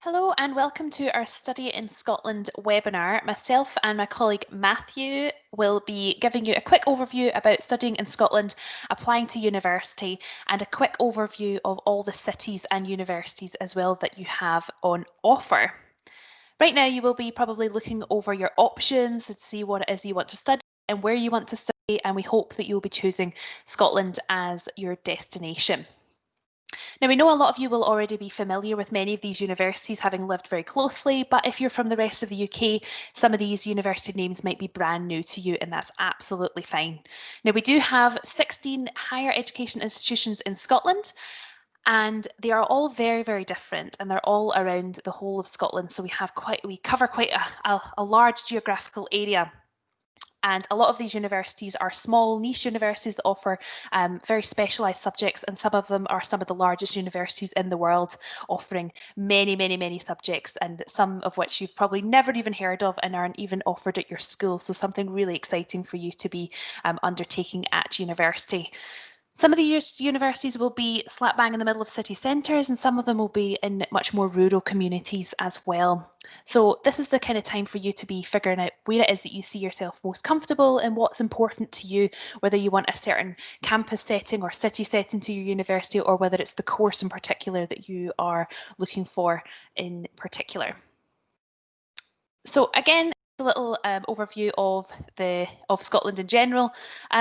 Hello and welcome to our Study in Scotland webinar. Myself and my colleague Matthew will be giving you a quick overview about studying in Scotland, applying to university, and a quick overview of all the cities and universities as well that you have on offer. Right now you will be probably looking over your options to see what it is you want to study and where you want to study, and we hope that you will be choosing Scotland as your destination. Now, we know a lot of you will already be familiar with many of these universities, having lived very closely, but if you're from the rest of the UK, some of these university names might be brand new to you, and that's absolutely fine. Now, we do have 16 higher education institutions in Scotland, and they are all very, very different, and they're all around the whole of Scotland. So we cover quite a large geographical area. And a lot of these universities are small niche universities that offer very specialised subjects, and some of them are some of the largest universities in the world, offering many, many, many subjects, and some of which you've probably never even heard of and aren't even offered at your school. So something really exciting for you to be undertaking at university. Some of the universities will be slap bang in the middle of city centres, and some of them will be in much more rural communities as well. So this is the kind of time for you to be figuring out where it is that you see yourself most comfortable and what's important to you, whether you want a certain campus setting or city setting to your university, or whether it's the course in particular that you are looking for in particular. So again, a little overview of Scotland in general.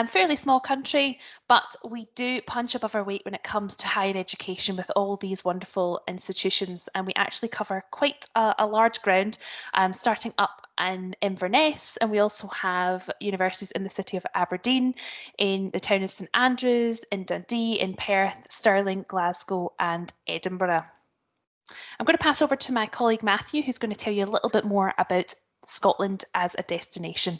Fairly small country, but we do punch above our weight when it comes to higher education with all these wonderful institutions, and we actually cover quite a large ground, starting up in Inverness, and we also have universities in the city of Aberdeen, in the town of St Andrews, in Dundee, in Perth, Stirling, Glasgow and Edinburgh. I'm going to pass over to my colleague Matthew, who's going to tell you a little bit more about Scotland as a destination.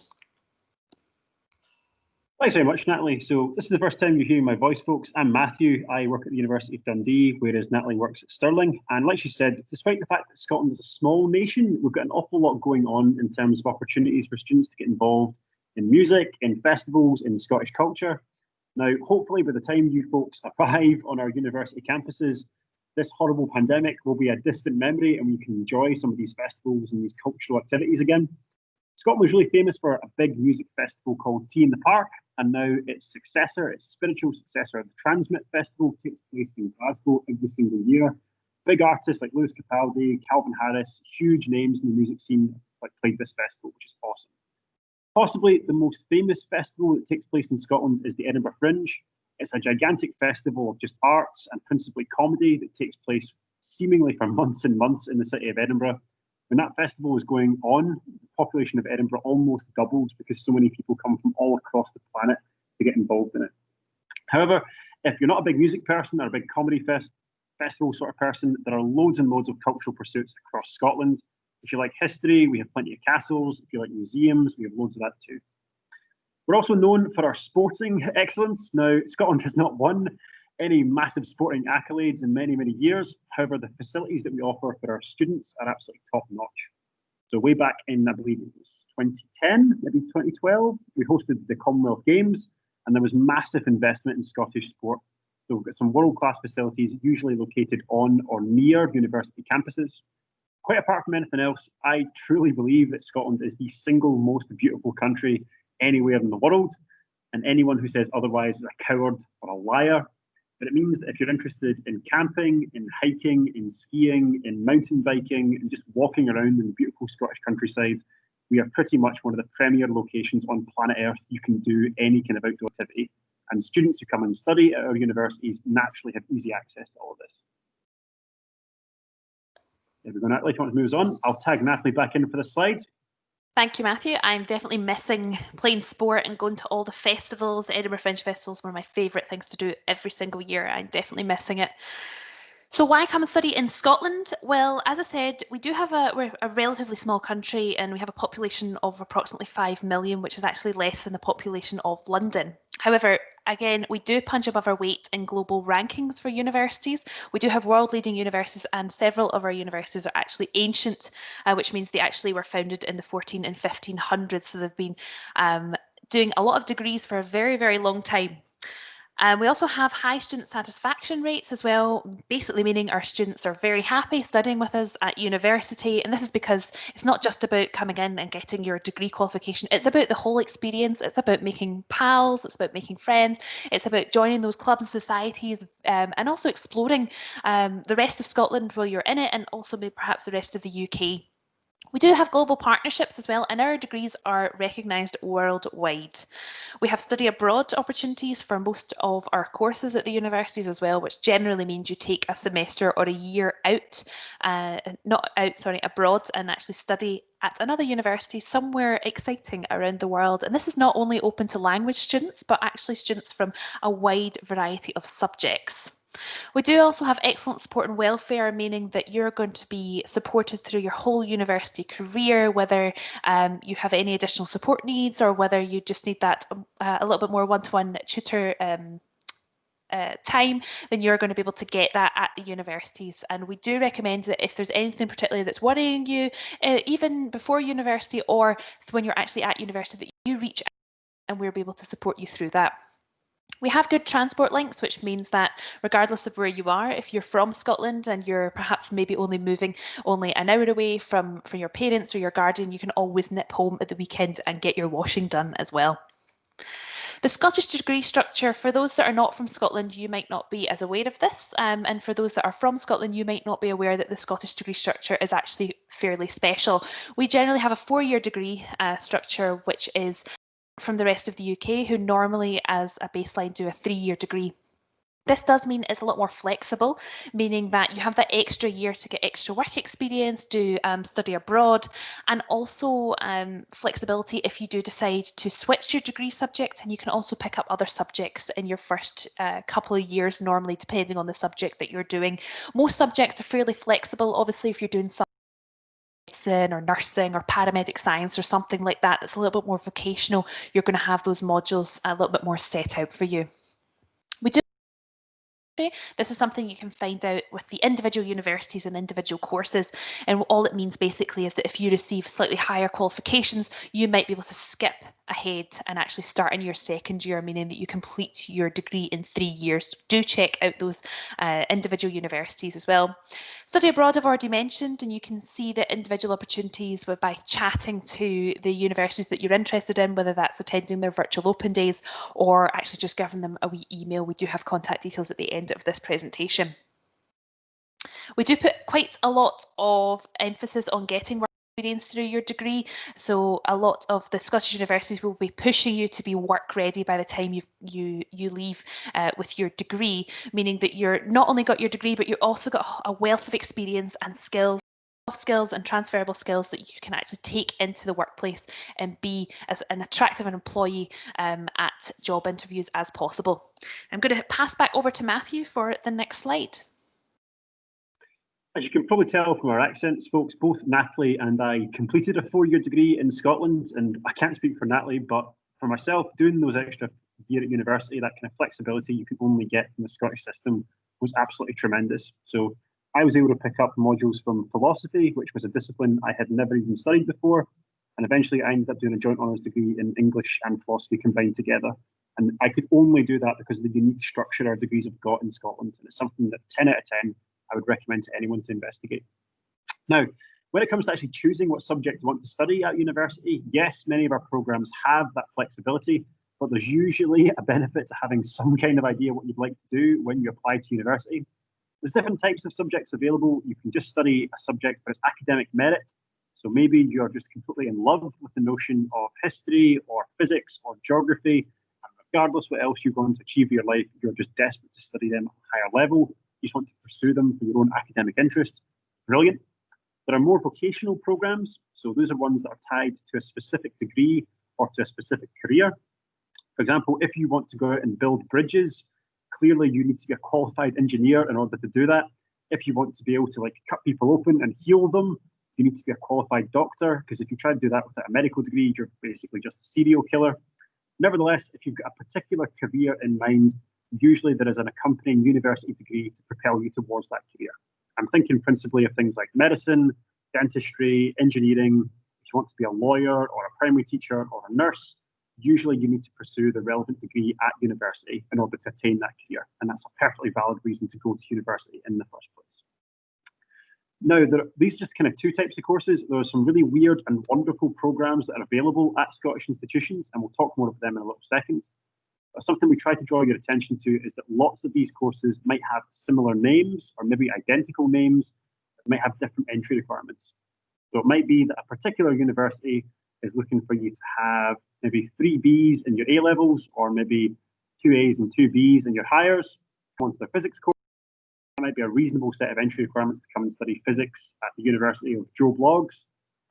Thanks very much, Natalie. So this is the first time you're hearing my voice, folks. I'm Matthew. I work at the University of Dundee, whereas Natalie works at Stirling. And like she said, despite the fact that Scotland is a small nation, we've got an awful lot going on in terms of opportunities for students to get involved in music, in festivals, in Scottish culture. Now, hopefully by the time you folks arrive on our university campuses, this horrible pandemic will be a distant memory and we can enjoy some of these festivals and these cultural activities again. Scotland was really famous for a big music festival called Tea in the Park, and now its successor, its spiritual successor, the Transmit Festival, takes place in Glasgow every single year. Big artists like Lewis Capaldi, Calvin Harris, huge names in the music scene like played this festival, which is awesome. Possibly the most famous festival that takes place in Scotland is the Edinburgh Fringe. It's a gigantic festival of just arts and principally comedy that takes place seemingly for months and months in the city of Edinburgh. When that festival was going on, the population of Edinburgh almost doubled because so many people come from all across the planet to get involved in it. However, if you're not a big music person or a big comedy festival sort of person, there are loads and loads of cultural pursuits across Scotland. If you like history, we have plenty of castles. If you like museums, we have loads of that too. We're also known for our sporting excellence. Now, Scotland has not won any massive sporting accolades in many, many years. However, the facilities that we offer for our students are absolutely top notch. So way back in, I believe it was 2010, maybe 2012, we hosted the Commonwealth Games, and there was massive investment in Scottish sport. So we've got some world-class facilities, usually located on or near university campuses. Quite apart from anything else, I truly believe that Scotland is the single most beautiful country anywhere in the world, and anyone who says otherwise is a coward or a liar. But it means that if you're interested in camping, in hiking, in skiing, in mountain biking, and just walking around in the beautiful Scottish countryside, we are pretty much one of the premier locations on planet Earth you can do any kind of outdoor activity. And students who come and study at our universities naturally have easy access to all of this. There we go, Natalie. If you want to move us on, I'll tag Natalie back in for the slide. Thank you, Matthew. I'm definitely missing playing sport and going to all the festivals. The Edinburgh Fringe Festival is one of my favourite things to do every single year. I'm definitely missing it. So why come and study in Scotland? Well, as I said, we're a relatively small country, and we have a population of approximately 5 million, which is actually less than the population of London. However, again, we do punch above our weight in global rankings for universities. We do have world-leading universities, and several of our universities are actually ancient, which means they actually were founded in the 14 and 1500s. So they've been doing a lot of degrees for a very, very long time. We also have high student satisfaction rates as well, basically meaning our students are very happy studying with us at university. And this is because it's not just about coming in and getting your degree qualification, it's about the whole experience. It's about making pals, it's about making friends, it's about joining those clubs and societies, and also exploring the rest of Scotland while you're in it, and also maybe perhaps the rest of the UK. We do have global partnerships as well, and our degrees are recognised worldwide. We have study abroad opportunities for most of our courses at the universities as well, which generally means you take a semester or a year out, not out, sorry, abroad, and actually study at another university somewhere exciting around the world. And this is not only open to language students, but actually students from a wide variety of subjects. We do also have excellent support and welfare, meaning that you're going to be supported through your whole university career, whether you have any additional support needs or whether you just need that a little bit more one-to-one tutor time, then you're going to be able to get that at the universities. And we do recommend that if there's anything particularly that's worrying you, even before university or when you're actually at university, that you reach out and we'll be able to support you through that. We have good transport links, which means that regardless of where you are, if you're from Scotland and you're perhaps maybe only moving only an hour away from your parents or your guardian, you can always nip home at the weekend and get your washing done as well. The Scottish degree structure, for those that are not from Scotland, you might not be as aware of this, and for those that are from Scotland, you might not be aware that the Scottish degree structure is actually fairly special. We generally have a 4-year degree structure, which is from the rest of the UK, who normally as a baseline do a 3-year degree. This does mean it's a lot more flexible, meaning that you have that extra year to get extra work experience, do study abroad, and also flexibility if you do decide to switch your degree subject, and you can also pick up other subjects in your first couple of years, normally depending on the subject that you're doing. Most subjects are fairly flexible. Obviously, if you're doing some medicine or nursing or paramedic science or something like that that's a little bit more vocational, you're going to have those modules a little bit more set out for you. We do This is something you can find out with the individual universities and individual courses. And all it means basically is that if you receive slightly higher qualifications, you might be able to skip ahead and actually start in your second year, meaning that you complete your degree in 3 years. Do check out those individual universities as well. Study abroad I've already mentioned, and you can see the individual opportunities by chatting to the universities that you're interested in, whether that's attending their virtual open days or actually just giving them a wee email. We do have contact details at the end of this presentation. We do put quite a lot of emphasis on getting work experience through your degree. So a lot of the Scottish universities will be pushing you to be work ready by the time you leave with your degree, meaning that you're not only got your degree, but you've also got a wealth of experience and skills, soft skills and transferable skills that you can actually take into the workplace and be as an attractive an employee at job interviews as possible. I'm going to pass back over to Matthew for the next slide. As you can probably tell from our accents, folks, both Natalie and I completed a 4-year degree in Scotland, and I can't speak for Natalie, but for myself, doing those extra year at university, that kind of flexibility you could only get from the Scottish system was absolutely tremendous. So I was able to pick up modules from philosophy, which was a discipline I had never even studied before, and eventually I ended up doing a joint honours degree in English and philosophy combined together. And I could only do that because of the unique structure our degrees have got in Scotland, and it's something that 10 out of 10 I would recommend to anyone to investigate. Now, when it comes to actually choosing what subject you want to study at university, yes, many of our programs have that flexibility, but there's usually a benefit to having some kind of idea what you'd like to do when you apply to university. There's different types of subjects available. You can just study a subject for its academic merit. So maybe you're just completely in love with the notion of history or physics or geography, and regardless what else you're going to achieve in your life, you're just desperate to study them at a higher level. You just want to pursue them for your own academic interest. Brilliant. There are more vocational programs. So those are ones that are tied to a specific degree or to a specific career. For example, if you want to go out and build bridges, clearly you need to be a qualified engineer in order to do that. If you want to be able to cut people open and heal them, you need to be a qualified doctor, because if you try to do that without a medical degree, you're basically just a serial killer. Nevertheless, if you've got a particular career in mind, usually there is an accompanying university degree to propel you towards that career. I'm thinking principally of things like medicine, dentistry, engineering. If you want to be a lawyer or a primary teacher or a nurse, usually you need to pursue the relevant degree at university in order to attain that career. And that's a perfectly valid reason to go to university in the first place. Now, these are just kind of two types of courses. There are some really weird and wonderful programs that are available at Scottish institutions, and we'll talk more about them in a little second. But something we try to draw your attention to is that lots of these courses might have similar names or maybe identical names that might have different entry requirements. So it might be that a particular university is looking for you to have maybe 3 Bs in your A levels, or maybe 2 As and 2 Bs in your hires. Come onto their physics course. That might be a reasonable set of entry requirements to come and study physics at the University of Joe Bloggs.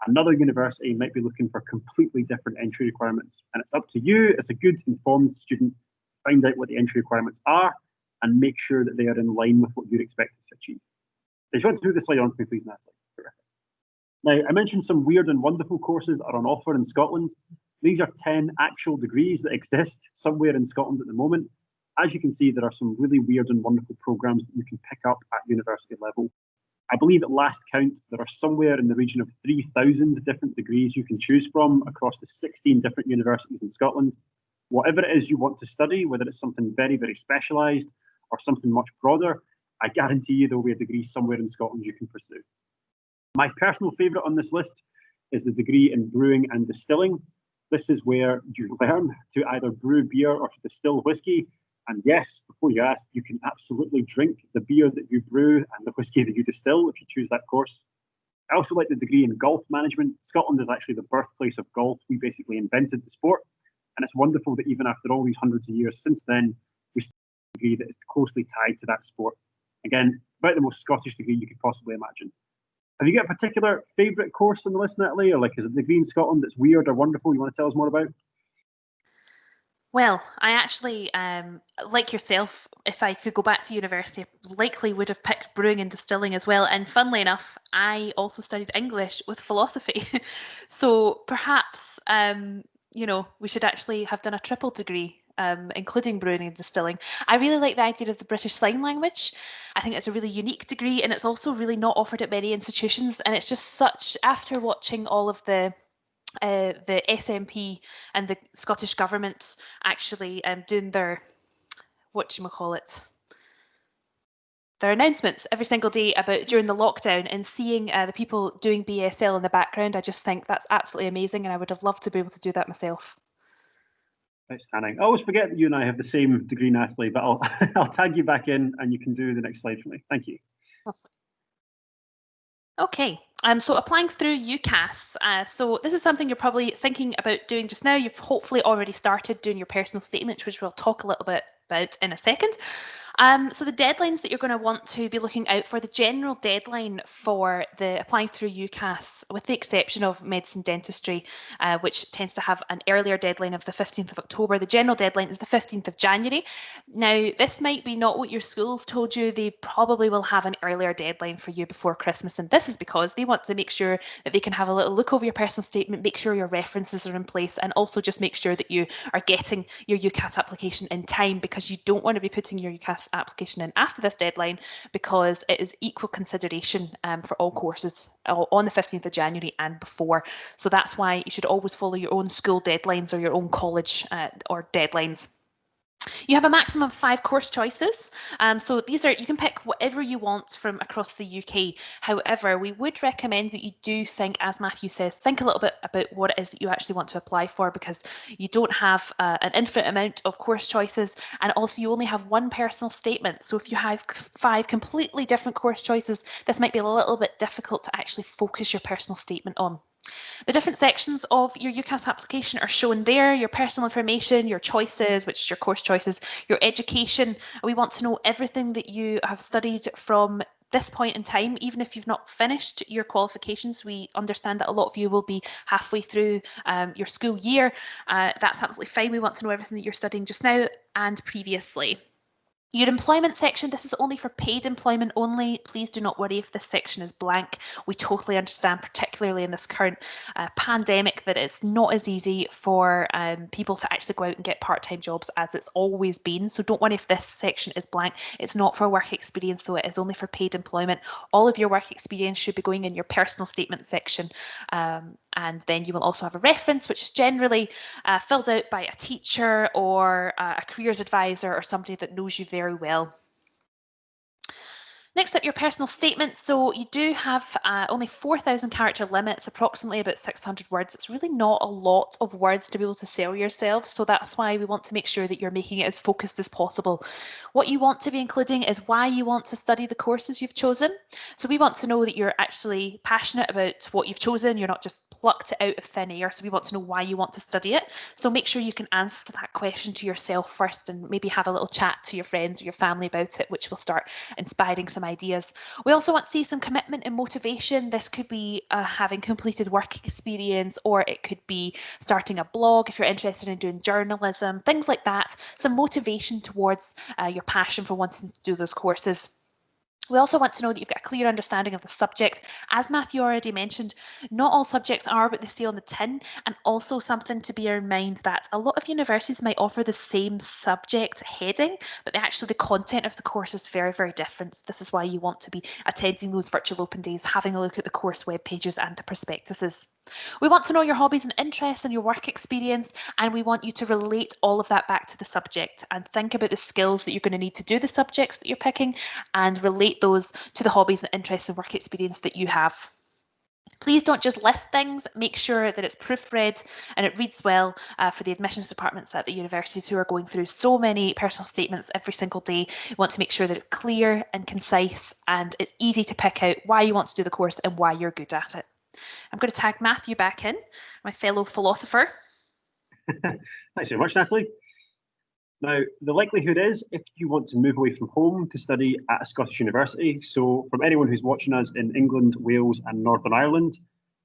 Another university might be looking for completely different entry requirements, and it's up to you as a good informed student to find out what the entry requirements are and make sure that they are in line with what you're expected to achieve. If you want to do this slide on to me, please, Natalie. Now, I mentioned some weird and wonderful courses that are on offer in Scotland. These are 10 actual degrees that exist somewhere in Scotland at the moment. As you can see, there are some really weird and wonderful programs that you can pick up at university level. I believe at last count, there are somewhere in the region of 3,000 different degrees you can choose from across the 16 different universities in Scotland. Whatever it is you want to study, whether it's something very, very specialised or something much broader, I guarantee you there will be a degree somewhere in Scotland you can pursue. My personal favourite on this list is the degree in brewing and distilling. This is where you learn to either brew beer or to distill whiskey. And yes, before you ask, you can absolutely drink the beer that you brew and the whiskey that you distill if you choose that course. I also like the degree in golf management. Scotland is actually the birthplace of golf. We basically invented the sport. And it's wonderful that even after all these hundreds of years since then, we still have a degree that is closely tied to that sport. Again, about the most Scottish degree you could possibly imagine. Have you got a particular favourite course on the list, Natalie? Or like is it a degree in Scotland that's weird or wonderful you want to tell us more about? Well, I actually, like yourself, if I could go back to university, I likely would have picked brewing and distilling as well. And funnily enough, I also studied English with philosophy. So perhaps, we should actually have done a triple degree, including brewing and distilling. I really like the idea of the British Sign Language. I think it's a really unique degree, and it's also really not offered at many institutions. And it's just such, after watching all of the SNP and the Scottish Government actually doing their, their announcements every single day about during the lockdown, and seeing the people doing BSL in the background, I just think that's absolutely amazing, and I would have loved to be able to do that myself. Outstanding. I always forget that you and I have the same degree, Natalie, but I'll, I'll tag you back in and you can do the next slide for me. Thank you. Lovely. Okay, so applying through UCAS. So this is something you're probably thinking about doing just now. You've hopefully already started doing your personal statement, which we'll talk a little bit about in a second. So the deadlines that you're going to want to be looking out for, the general deadline for the applying through UCAS, with the exception of medicine dentistry, which tends to have an earlier deadline of the 15th of October, the general deadline is the 15th of January. Now, this might be not what your school's told you. They probably will have an earlier deadline for you before Christmas, and this is because they want to make sure that they can have a little look over your personal statement, make sure your references are in place, and also just make sure that you are getting your UCAS application in time, because you don't want to be putting your UCAS application in after this deadline, because it is equal consideration for all courses on the 15th of January and before. So that's why you should always follow your own school deadlines or your own college or deadlines. You have a maximum of 5 course choices. So these are, you can pick whatever you want from across the UK. However, we would recommend that you do think, as Matthew says, think a little bit about what it is that you actually want to apply for, because you don't have an infinite amount of course choices, and also you only have one personal statement. So if you have 5 completely different course choices, this might be a little bit difficult to actually focus your personal statement on. The different sections of your UCAS application are shown there: your personal information, your choices, which is your course choices, your education. We want to know everything that you have studied from this point in time, even if you've not finished your qualifications. We understand that a lot of you will be halfway through your school year. That's absolutely fine. We want to know everything that you're studying just now and previously. Your employment section, this is only for paid employment only. Please do not worry if this section is blank. We totally understand, particularly in this current pandemic, that it's not as easy for people to actually go out and get part-time jobs as it's always been. So don't worry if this section is blank. It's not for work experience, though. It is only for paid employment. All of your work experience should be going in your personal statement section. And then you will also have a reference, which is generally filled out by a teacher or a careers advisor or somebody that knows you very well. Next up, your personal statement. So you do have only 4,000 character limits, approximately about 600 words. It's really not a lot of words to be able to sell yourself. So that's why we want to make sure that you're making it as focused as possible. What you want to be including is why you want to study the courses you've chosen. So we want to know that you're actually passionate about what you've chosen. You're not just plucked it out of thin air. So we want to know why you want to study it. So make sure you can answer that question to yourself first and maybe have a little chat to your friends or your family about it, which will start inspiring some ideas. We also want to see some commitment and motivation. This could be having completed work experience, or it could be starting a blog if you're interested in doing journalism, things like that. Some motivation towards your passion for wanting to do those courses. We also want to know that you've got a clear understanding of the subject. As Matthew already mentioned, not all subjects are what they say on the tin, and also something to bear in mind that a lot of universities might offer the same subject heading, but actually the content of the course is very, very different. So this is why you want to be attending those virtual open days, having a look at the course web pages and the prospectuses. We want to know your hobbies and interests and your work experience, and we want you to relate all of that back to the subject and think about the skills that you're going to need to do the subjects that you're picking and relate those to the hobbies and interests and work experience that you have. Please don't just list things, make sure that it's proofread and it reads well for the admissions departments at the universities who are going through so many personal statements every single day. You want to make sure that it's clear and concise and it's easy to pick out why you want to do the course and why you're good at it. I'm going to tag Matthew back in, my fellow philosopher. Thanks very much, Natalie. Now, the likelihood is if you want to move away from home to study at a Scottish university, so from anyone who's watching us in England, Wales, and Northern Ireland,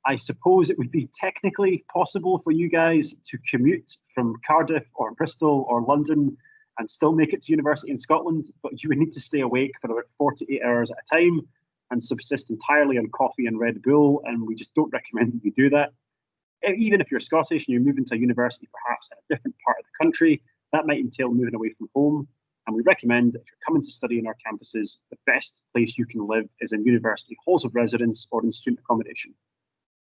I suppose it would be technically possible for you guys to commute from Cardiff or Bristol or London and still make it to university in Scotland, but you would need to stay awake for about 48 hours at a time and subsist entirely on coffee and Red Bull, and we just don't recommend that you do that. Even if you're Scottish and you're moving to a university perhaps in a different part of the country, that might entail moving away from home. And we recommend that if you're coming to study in our campuses, the best place you can live is in university halls of residence or in student accommodation.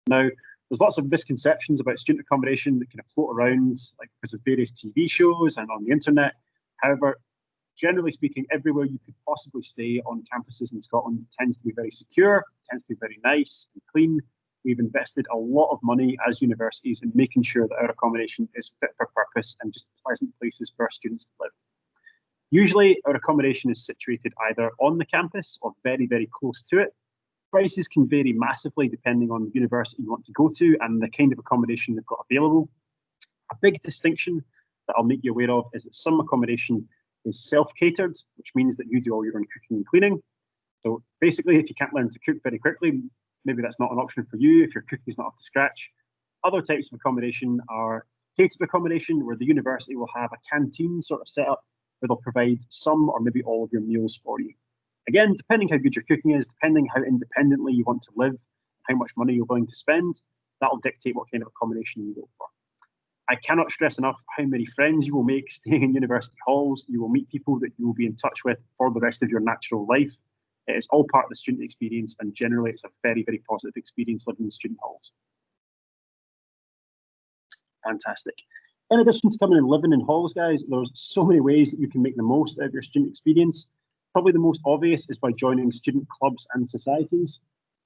Now, there's lots of misconceptions about student accommodation that kind of float around, like because of various TV shows and on the internet. However, generally speaking, everywhere you could possibly stay on campuses in Scotland tends to be very secure, tends to be very nice and clean. We've invested a lot of money as universities in making sure that our accommodation is fit for purpose and just pleasant places for our students to live. Usually, our accommodation is situated either on the campus or very, very close to it. Prices can vary massively depending on the university you want to go to and the kind of accommodation they've got available. A big distinction that I'll make you aware of is that some accommodation is self-catered, which means that you do all your own cooking and cleaning. So basically, if you can't learn to cook very quickly, maybe that's not an option for you if your cooking's not up to scratch. Other types of accommodation are catered accommodation, where the university will have a canteen sort of set up where they'll provide some or maybe all of your meals for you. Again, depending how good your cooking is, depending how independently you want to live, how much money you're willing to spend, that'll dictate what kind of accommodation you go for. I cannot stress enough how many friends you will make staying in university halls. You will meet people that you will be in touch with for the rest of your natural life. It is all part of the student experience, and generally it's a very, very positive experience living in student halls. Fantastic. In addition to coming and living in halls, guys, there's so many ways that you can make the most out of your student experience. Probably the most obvious is by joining student clubs and societies.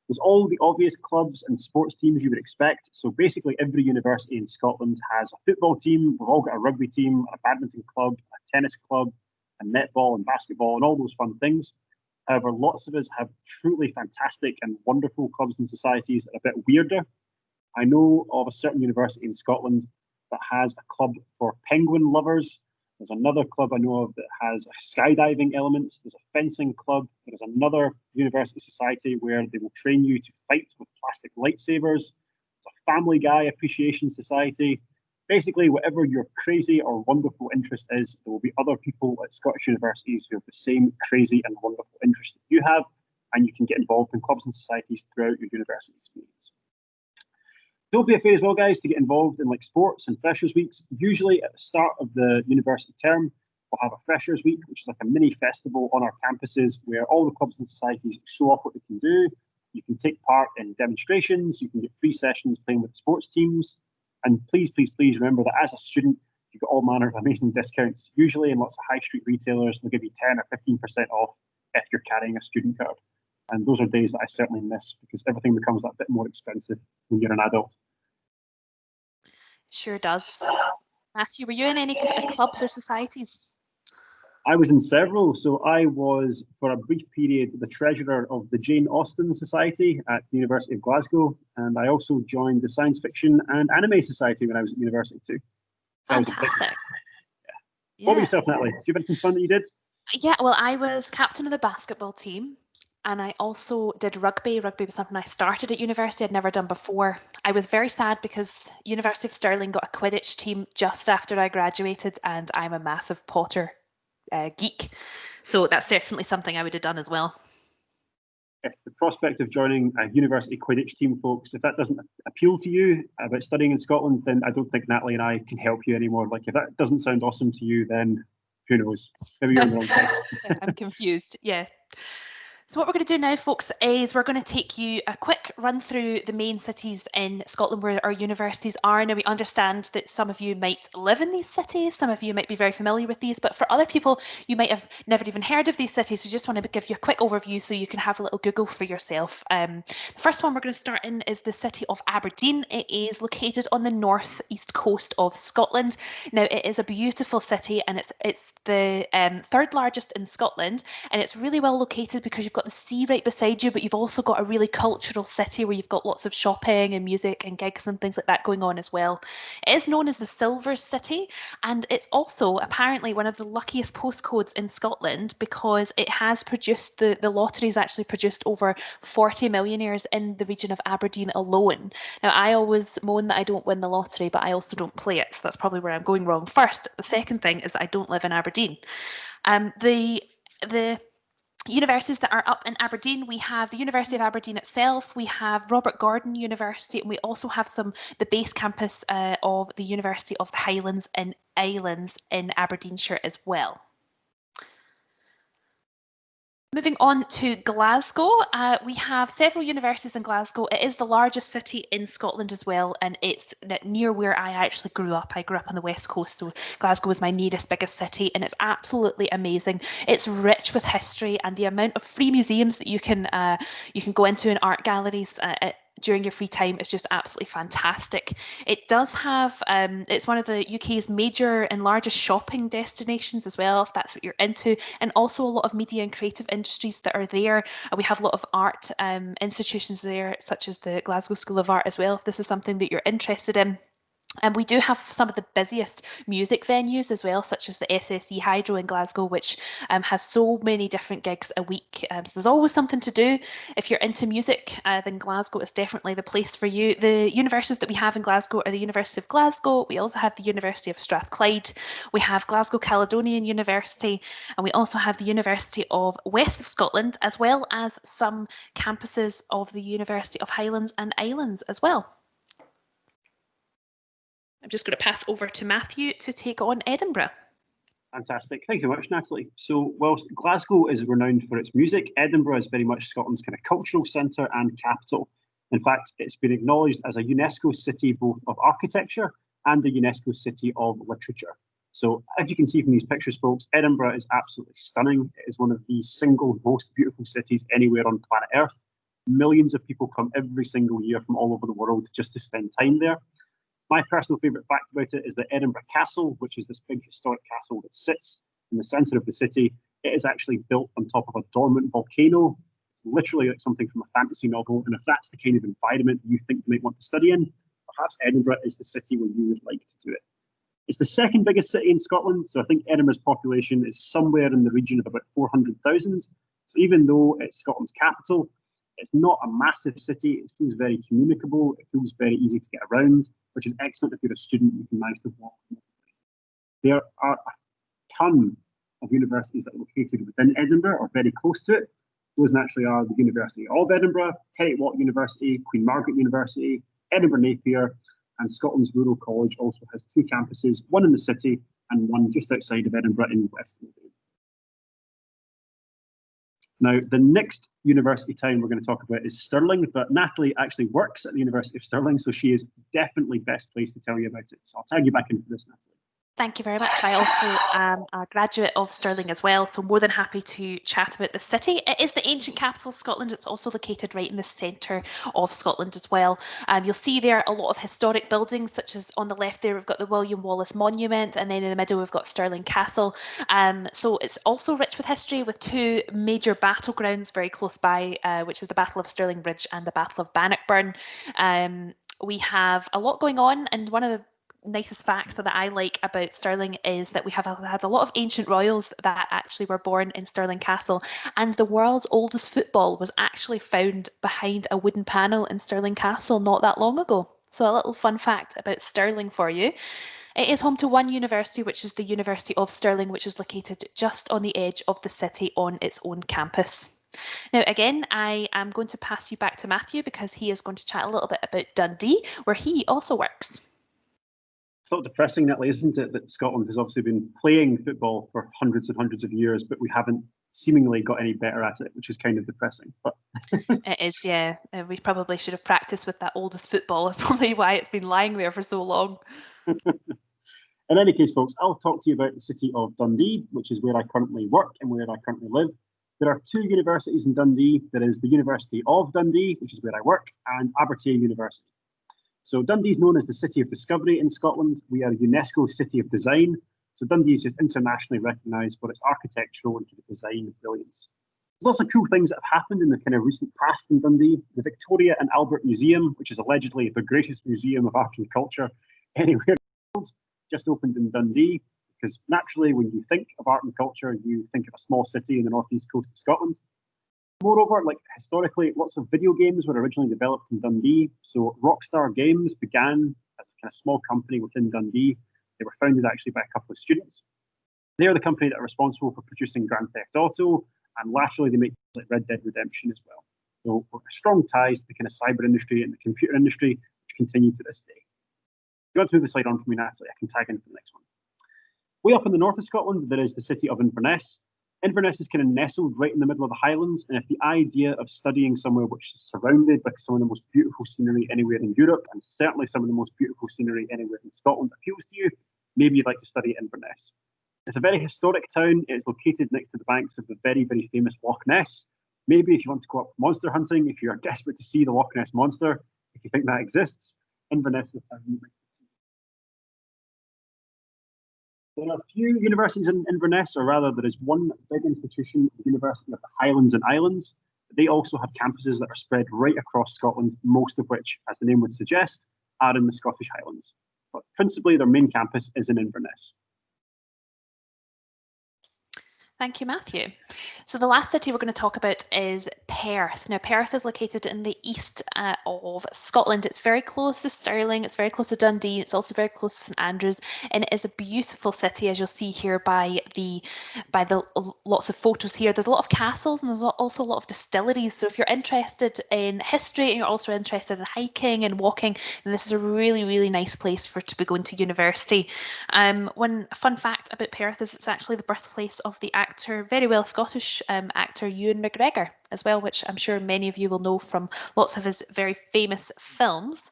There's all the obvious clubs and sports teams you would expect. So basically every university in Scotland has a football team. We've all got a rugby team, a badminton club, a tennis club, a netball and basketball and all those fun things. However, lots of us have truly fantastic and wonderful clubs and societies that are a bit weirder. I know of a certain university in Scotland that has a club for penguin lovers. There's another club I know of that has a skydiving element. There's a fencing club. There's another university society where they will train you to fight with plastic lightsabers. There's a Family Guy Appreciation Society. Basically, whatever your crazy or wonderful interest is, there will be other people at Scottish universities who have the same crazy and wonderful interest that you have, and you can get involved in clubs and societies throughout your university experience. Don't be afraid as well, guys, to get involved in like sports and freshers weeks. Usually at the start of the university term, we'll have a freshers week, which is like a mini festival on our campuses where all the clubs and societies show off what they can do. You can take part in demonstrations, you can get free sessions playing with sports teams. And please, please, please remember that as a student, you've got all manner of amazing discounts. Usually in lots of high street retailers, they'll give you 10 or 15% off if you're carrying a student card. And those are days that I certainly miss because everything becomes that bit more expensive when you're an adult. Sure does. Matthew, were you in any clubs or societies? I was in several. So I was, for a brief period, the treasurer of the Jane Austen Society at the University of Glasgow. And I also joined the Science Fiction and Anime Society when I was at university too. So Fantastic. Yeah. What about yourself, Natalie? Do you have anything fun that you did? Yeah, well, I was captain of the basketball team. And I also did rugby. Rugby was something I started at university. I'd never done before. I was very sad because University of Stirling got a Quidditch team just after I graduated, and I'm a massive Potter geek. So that's definitely something I would have done as well. If the prospect of joining a university Quidditch team, folks, if that doesn't appeal to you about studying in Scotland, then I don't think Natalie and I can help you anymore. Like, if that doesn't sound awesome to you, then who knows? Maybe you're in the wrong place. I'm confused. Yeah. So what we're going to do now, folks, is we're going to take you a quick run through the main cities in Scotland where our universities are. Now, we understand that some of you might live in these cities, some of you might be very familiar with these, but for other people, you might have never even heard of these cities. So we just want to give you a quick overview so you can have a little Google for yourself. The first one we're going to start in is the city of Aberdeen. It is located on the northeast coast of Scotland. Now, it is a beautiful city and it's the third largest in Scotland, and it's really well located because you've got the sea right beside you, but you've also got a really cultural city where you've got lots of shopping and music and gigs and things like that going on as well. It is known as the Silver City, and it's also apparently one of the luckiest postcodes in Scotland because it has produced, the lottery's actually produced over 40 millionaires in the region of Aberdeen alone. Now, I always moan that I don't win the lottery, but I also don't play it, so that's probably where I'm going wrong. First, the second thing is that I don't live in Aberdeen. The universities that are up in Aberdeen, we have the University of Aberdeen itself, we have Robert Gordon University, and we also have the base campus of the University of the Highlands and Islands in Aberdeenshire as well. Moving on to Glasgow, we have several universities in Glasgow. It is the largest city in Scotland as well, and it's near where I actually grew up. I grew up on the west coast, so Glasgow is my nearest biggest city, and it's absolutely amazing. It's rich with history, and the amount of free museums that you can go into in art galleries during your free time is just absolutely fantastic. It does have, it's one of the UK's major and largest shopping destinations as well, if that's what you're into, and also a lot of media and creative industries that are there. We have a lot of art institutions there, such as the Glasgow School of Art as well, if this is something that you're interested in. And we do have some of the busiest music venues as well, such as the SSE Hydro in Glasgow, which has so many different gigs a week. So there's always something to do. If you're into music, then Glasgow is definitely the place for you. The universities that we have in Glasgow are the University of Glasgow. We also have the University of Strathclyde. We have Glasgow Caledonian University, and we also have the University of West of Scotland, as well as some campuses of the University of Highlands and Islands as well. I'm just going to pass over to Matthew to take on Edinburgh. Fantastic. Thank you very much, Natalie. So, whilst Glasgow is renowned for its music, Edinburgh is very much Scotland's kind of cultural centre and capital. In fact, it's been acknowledged as a UNESCO city both of architecture and a UNESCO city of literature. So, as you can see from these pictures, folks, Edinburgh is absolutely stunning. It is one of the single most beautiful cities anywhere on planet Earth. Millions of people come every single year from all over the world just to spend time there. My personal favourite fact about it is that Edinburgh Castle, which is this big historic castle that sits in the centre of the city, it is actually built on top of a dormant volcano. It's literally like something from a fantasy novel, and if that's the kind of environment you think you might want to study in, perhaps Edinburgh is the city where you would like to do it. It's the second biggest city in Scotland, so I think Edinburgh's population is somewhere in the region of about 400,000. So even though it's Scotland's capital, it's not a massive city. It feels very communicable. It feels very easy to get around, which is excellent if you're a student. You can manage to walk. There are a ton of universities that are located within Edinburgh or very close to it. Those naturally are the University of Edinburgh, Heriot-Watt University, Queen Margaret University, Edinburgh Napier, and Scotland's Rural College also has two campuses, one in the city and one just outside of Edinburgh in West Lothian. Now, the next university town we're going to talk about is Stirling, but Natalie actually works at the University of Stirling, so she is definitely best placed to tell you about it. So I'll tag you back in for this, Natalie. Thank you very much. I also am a graduate of Stirling as well, so more than happy to chat about the city. It is the ancient capital of Scotland. It's also located right in the centre of Scotland as well. You'll see there a lot of historic buildings, such as on the left there, we've got the William Wallace Monument, and then in the middle we've got Stirling Castle. So it's also rich with history, with two major battlegrounds very close by, which is the Battle of Stirling Bridge and the Battle of Bannockburn. We have a lot going on, and one of the nicest facts that I like about Stirling is that we have had a lot of ancient royals that actually were born in Stirling Castle, and the world's oldest football was actually found behind a wooden panel in Stirling Castle not that long ago. So a little fun fact about Stirling for you. It is home to one university, which is the University of Stirling, which is located just on the edge of the city on its own campus. Now, again, I am going to pass you back to Matthew because he is going to chat a little bit about Dundee, where he also works. It's not depressing, Natalie, isn't it, that Scotland has obviously been playing football for hundreds and hundreds of years, but we haven't seemingly got any better at it, which is kind of depressing. But it is, yeah. We probably should have practiced with that oldest football. That's probably why it's been lying there for so long. In any case, folks, I'll talk to you about the city of Dundee, which is where I currently work and where I currently live. There are two universities in Dundee. There is the University of Dundee, which is where I work, and Aberdeen University. So Dundee is known as the City of Discovery in Scotland. We are a UNESCO City of Design. So Dundee is just internationally recognised for its architectural and design brilliance. There's also cool things that have happened in the kind of recent past in Dundee. The Victoria and Albert Museum, which is allegedly the greatest museum of art and culture anywhere in the world, just opened in Dundee, because naturally when you think of art and culture, you think of a small city in the northeast coast of Scotland. Moreover, like historically, lots of video games were originally developed in Dundee. So Rockstar Games began as a kind of small company within Dundee. They were founded actually by a couple of students. They are the company that are responsible for producing Grand Theft Auto, and laterally they make like Red Dead Redemption as well. So strong ties to the kind of cyber industry and the computer industry, which continue to this day. If you want to move the slide on for me, Natalie, I can tag in for the next one. Way up in the north of Scotland, there is the city of Inverness. Inverness is kind of nestled right in the middle of the Highlands, and if the idea of studying somewhere which is surrounded by some of the most beautiful scenery anywhere in Europe, and certainly some of the most beautiful scenery anywhere in Scotland appeals to you, maybe you'd like to study Inverness. It's a very historic town. It is located next to the banks of the very, very famous Loch Ness. Maybe if you want to go up monster hunting, if you are desperate to see the Loch Ness Monster, if you think that exists, Inverness is a town you might. There are a few universities in Inverness, or rather there is one big institution, the University of the Highlands and Islands. They also have campuses that are spread right across Scotland, most of which, as the name would suggest, are in the Scottish Highlands. But principally their main campus is in Inverness. Thank you, Matthew. So the last city we're going to talk about is Perth. Now, Perth is located in the east of Scotland. It's very close to Stirling, it's very close to Dundee, it's also very close to St Andrews, and it is a beautiful city, as you'll see here by the lots of photos here. There's a lot of castles and there's also a lot of distilleries. So if you're interested in history and you're also interested in hiking and walking, then this is a really, really nice place to be going to university. One fun fact about Perth is it's actually the birthplace of the actor, very well Scottish actor Ewan McGregor as well, which I'm sure many of you will know from lots of his very famous films.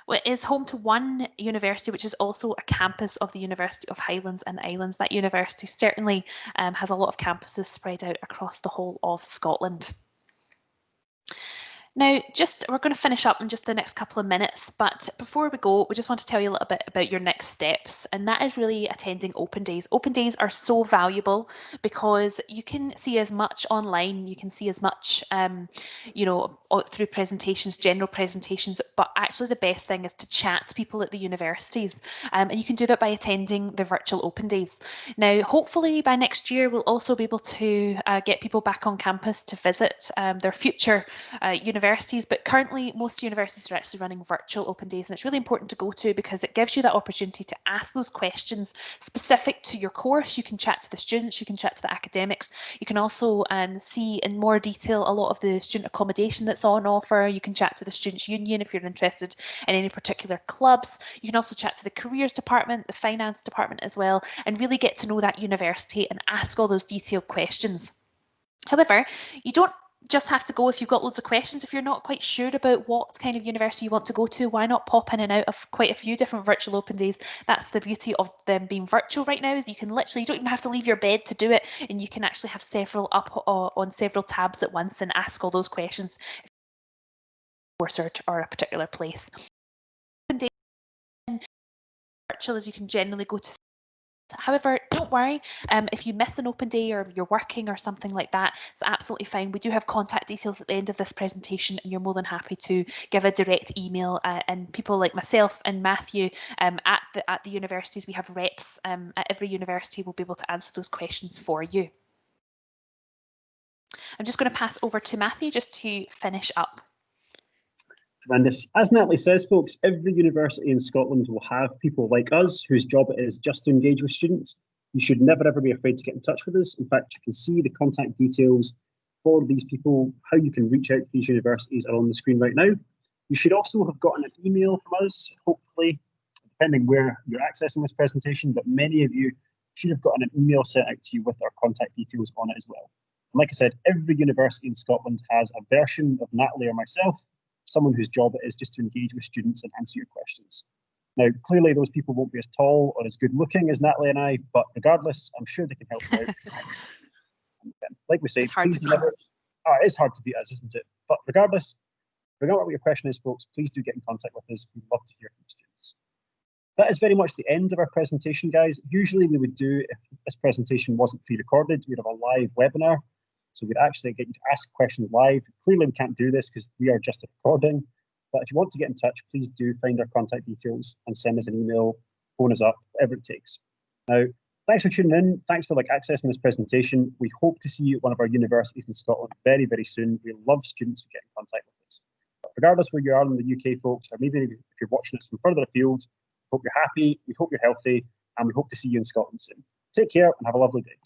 It is home to one university, which is also a campus of the University of Highlands and Islands. That university certainly has a lot of campuses spread out across the whole of Scotland. Now, we're going to finish up in just the next couple of minutes, but before we go, we just want to tell you a little bit about your next steps, and that is really attending open days. Open days are so valuable because you can see as much online, you can see as much, through presentations, general presentations, but actually the best thing is to chat to people at the universities, and you can do that by attending the virtual open days. Now, hopefully by next year, we'll also be able to get people back on campus to visit their future universities, but currently most universities are actually running virtual open days, and it's really important to go to because it gives you that opportunity to ask those questions specific to your course. You can chat to the students, you can chat to the academics, you can also see in more detail a lot of the student accommodation that's on offer. You can chat to the Students' Union if you're interested in any particular clubs. You can also chat to the careers department, the finance department as well, and really get to know that university and ask all those detailed questions. However, you don't just have to go if you've got loads of questions. If you're not quite sure about what kind of university you want to go to, why not pop in and out of quite a few different virtual open days? That's the beauty of them being virtual right now, is you can literally, you don't even have to leave your bed to do it, and you can actually have several up on several tabs at once and ask all those questions course or a particular place. Open day virtual as you can generally go to. However, don't worry, if you miss an open day or you're working or something like that, it's absolutely fine. We do have contact details at the end of this presentation, and you're more than happy to give a direct email. And people like myself and Matthew at the universities, we have reps at every university, will be able to answer those questions for you. I'm just going to pass over to Matthew just to finish up. Tremendous. As Natalie says, folks, every university in Scotland will have people like us whose job it is just to engage with students. You should never ever be afraid to get in touch with us. In fact, you can see the contact details for these people, how you can reach out to these universities are on the screen right now. You should also have gotten an email from us, hopefully, depending where you're accessing this presentation, but many of you should have gotten an email sent out to you with our contact details on it as well. And like I said, every university in Scotland has a version of Natalie or myself, someone whose job it is just to engage with students and answer your questions. Now, clearly those people won't be as tall or as good looking as Natalie and I, but regardless, I'm sure they can help you out. Like we say, it's hard please to never, it is hard to beat us, isn't it? But regardless what your question is, folks, please do get in contact with us. We'd love to hear from students. That is very much the end of our presentation, guys. Usually we would do, if this presentation wasn't pre-recorded, we'd have a live webinar. So we'd actually get you to ask questions live. Clearly we can't do this because we are just a recording. But if you want to get in touch, please do find our contact details and send us an email, phone us up, whatever it takes. Now, thanks for tuning in. Thanks for accessing this presentation. We hope to see you at one of our universities in Scotland very, very soon. We love students who get in contact with us. But regardless where you are in the UK, folks, or maybe if you're watching us from further afield, hope you're happy, we hope you're healthy, and we hope to see you in Scotland soon. Take care and have a lovely day.